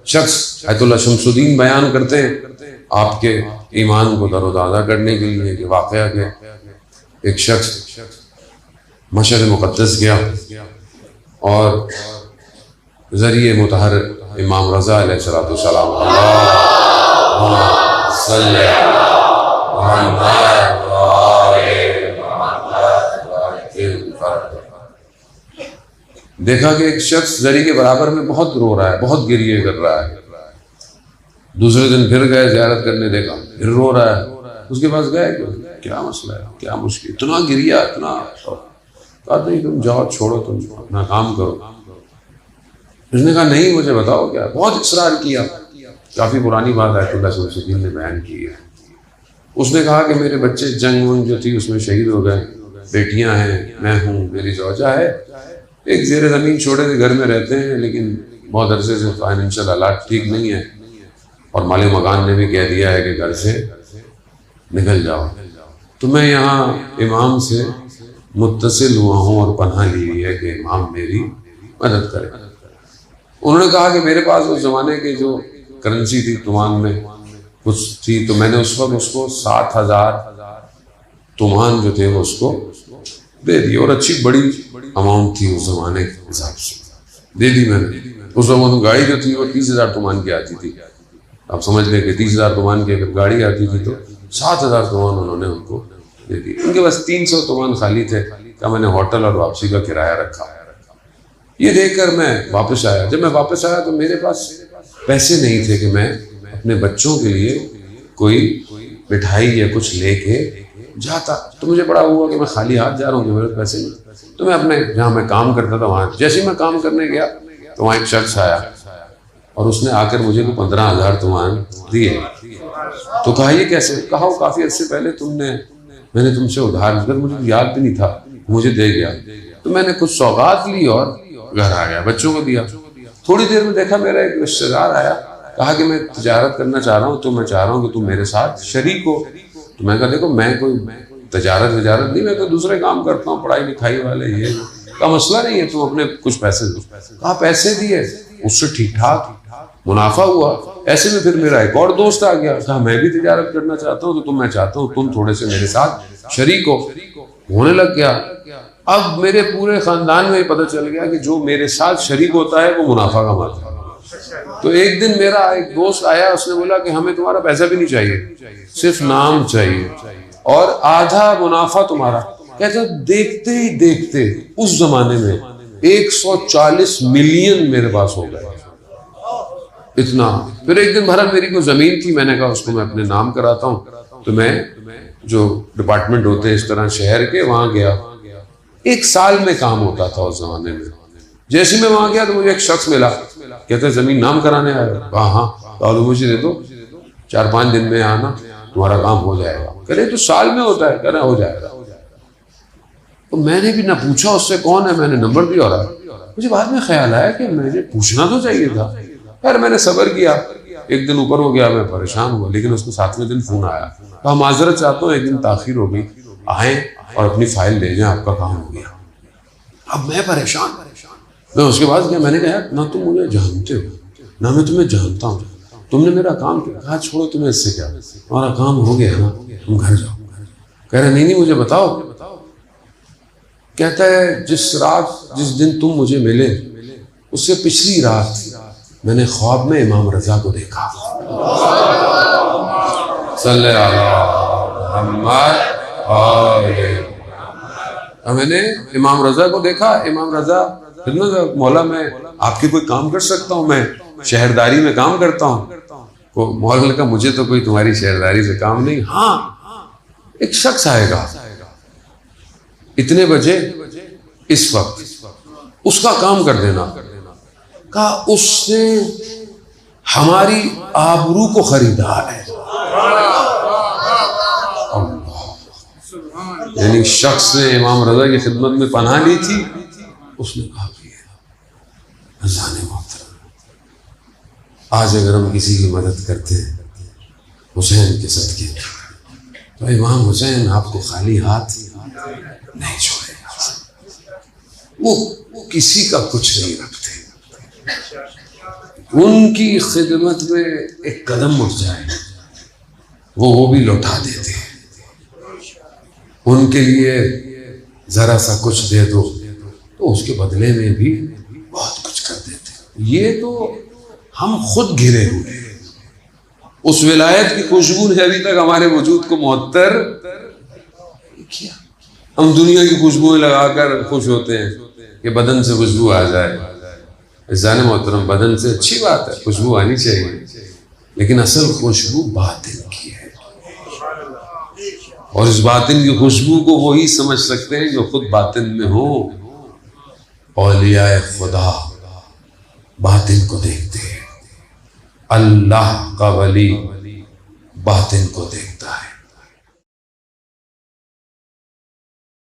शख्स अयतुल्लाह शमसुद्दीन बयान करते हैं आपके ईमान को तरोताज़ा करने के लिए कि वाक़या के एक शख्स मशर मुक़द्दस गया और ज़रिए मुतहर इमाम रज़ा अलैहिस्सलाम देखा कि एक शख्स ज़री के बराबर में बहुत रो रहा है, बहुत गिरिए कर रहा है। दूसरे दिन फिर गए ज़ियारत करने, देखा फिर रो रहा है। उसके पास गए कि क्या मसला है, क्या मुश्किल, इतना गिरिया, इतना। कहा नहीं तुम जाओ, छोड़ो, तुम अपना काम करो। उसने कहा नहीं, मुझे बताओ क्या। बहुत इसरार किया। काफ़ी पुरानी बात आयतुल्लाह शमसुद्दीन ने बयान की है। उसने कहा कि मेरे बच्चे जंग वंग जो थी उसमें शहीद हो गए, बेटियां हैं, मैं हूँ, मेरी ज़ौजा है, एक ज़ेर ज़मीन छोटे से घर में रहते हैं, लेकिन बहुत अरसे से फाइनेंशियल हालात ठीक नहीं है और मालिक मकान ने भी कह दिया है कि घर से निकल जाओ। तो मैं यहाँ इमाम से मुत्तसिल हुआ हूँ और पनाह ली हुई है कि इमाम मेरी मदद करे। उन्होंने कहा कि मेरे पास उस ज़माने की जो करेंसी थी तुमान में कुछ थी, तो मैंने उस वक्त उसको 7,000 तुमान जो थे वो उसको दे दी, और अच्छी बड़ी अमाउंट थी उस ज़माने के हिसाब से, दे दी मैंने। उस वक्त गाड़ी जो थी वो 30,000 तुमान की आती थी। आप समझ लें कि 30,000 तुमान की अगर गाड़ी आती थी तो 7,000 तुमान उन्होंने उनको दे दी। उनके पास 300 तुमान खाली थे। क्या मैंने होटल और वापसी का किराया रखा। ये देखकर मैं वापस आया। जब मैं वापस आया तो मेरे पास पैसे नहीं थे कि मैं अपने बच्चों के लिए कोई मिठाई या कुछ लेके जाता। तो मुझे बड़ा हुआ कि मैं खाली हाथ जा रहा हूँ, मेरे पैसे नहीं। तो मैं अपने जहाँ मैं काम करता था वहाँ, जैसे ही मैं काम करने गया तो वहाँ एक शख्स आया और उसने आकर मुझे को 15,000 तुमान दिए। तो कहा ये कैसे? कहा वो काफ़ी अर्से पहले मैंने तुमसे उधार लेकर, मुझे याद भी नहीं था, मुझे दे गया। तो मैंने कुछ सौगात ली और घर आ गया, बच्चों को दिया। थोड़ी देर में देखा मेरा एक रिश्तेदार आया, कहा कि मैं तिजारत करना चाह रहा हूँ, तो मैं चाह रहा हूँ कि तुम मेरे साथ शरीक हो। तो मैं कहा देखो मैं कोई तजारत नहीं, मैं तो दूसरे काम करता हूँ, पढ़ाई लिखाई वाले, ये का मसला नहीं है, तुम अपने कुछ पैसे दो। कहा पैसे दिए, उससे ठीक ठाक मुनाफा हुआ। ऐसे में फिर मेरा एक और दोस्त आ गया, कहा मैं भी तिजारत करना चाहता हूँ, तो मैं चाहता हूँ तुम थोड़े से मेरे साथ शरीक हो। होने लग गया। अब मेरे पूरे खानदान में पता चल गया कि जो मेरे साथ शरीक होता है वो मुनाफा कमाता है। तो एक दिन मेरा एक दोस्त आया, उसने बोला कि हमें तुम्हारा पैसा भी नहीं चाहिए, सिर्फ नाम चाहिए और आधा मुनाफा तुम्हारा। कहते देखते ही देखते उस जमाने में 140 मिलियन मेरे पास हो गए, इतना। फिर एक दिन भरा मेरी को जमीन थी, मैंने कहा उसको मैं अपने नाम कराता हूँ। तो मैं जो डिपार्टमेंट होते हैं इस तरह शहर के, वहां गया। 1 साल में काम होता था उस जमाने में। जैसे मैं वहां गया तो मुझे एक शख्स मिला, कहते जमीन नाम कराने आया। हाँ, तो मुझे दे दो, 4-5 दिन में आना, तुम्हारा काम हो जाएगा। कह रहे तो साल में होता है? कह रहा हो जाएगा। तो मैंने भी ना पूछा उससे कौन है, मैंने नंबर दिया। और मुझे बाद में ख्याल आया कि मुझे पूछना तो चाहिए था। यार मैंने सब्र किया, एक दिन ऊपर हो गया, मैं परेशान हुआ, लेकिन उसको 7वें दिन फोन आया, तो माजरत चाहता हूँ, एक दिन ताखिर हो गई, आए और अपनी फाइल ले जाए, आपका काम हो गया। अब मैं परेशान। मैं उसके बाद गया, मैंने कहा ना तुम मुझे जानते हो ना मैं तुम्हें जानता हूँ, तुमने मेरा काम किया। कहा छोड़ो, तुम्हें इससे क्या, तुम्हारा काम हो गया ना, तुम घर जाओ। कह रहे नहीं मुझे बताओ। कहता है जिस दिन तुम मुझे मिले उससे पिछली रात मैंने ख्वाब में इमाम रजा को देखा। मैंने इमाम रजा को देखा। इमाम रजा, मौला मैं आपके कोई काम कर सकता हूँ? मैं शहरदारी में काम करता हूँ। मौला का मुझे तो कोई तुम्हारी शहरदारी से काम नहीं। हाँ, एक शख्स आएगा इतने बजे इस वक्त, उसका काम कर देना। कहा उसने हमारी आबरू को खरीदा है। यानी शख्स ने इमाम रजा की खिदमत में पनाह ली थी। उसने कहा आज अगर हम किसी की मदद करते हैं हुसैन के सदके, तो इमाम हुसैन आपको खाली हाथ नहीं छोड़ेगा। वो किसी का कुछ नहीं रखते। उनकी खिदमत में एक कदम उठ जाए वो भी लौटा देते हैं। उनके लिए जरा सा कुछ दे दो तो उसके बदले में भी बहुत कुछ कर देते हैं। ये तो हम खुद घिरे हुए हैं। उस विलायत की खुशबू ने अभी तक हमारे वजूद को मुअत्तर किया। हम दुनिया की खुशबुएं लगाकर खुश होते हैं कि बदन से खुशबू आ जाए। जाने मोहतरम, बदन से अच्छी बात है, खुशबू आनी चाहिए, लेकिन असल खुशबू बातिन की है। और इस बातिन की खुशबू को वही समझ सकते हैं जो खुद बातिन में हो। औलियाए खुदा बातिन को देखते हैं, अल्लाह का वली बातिन को देखते हैं।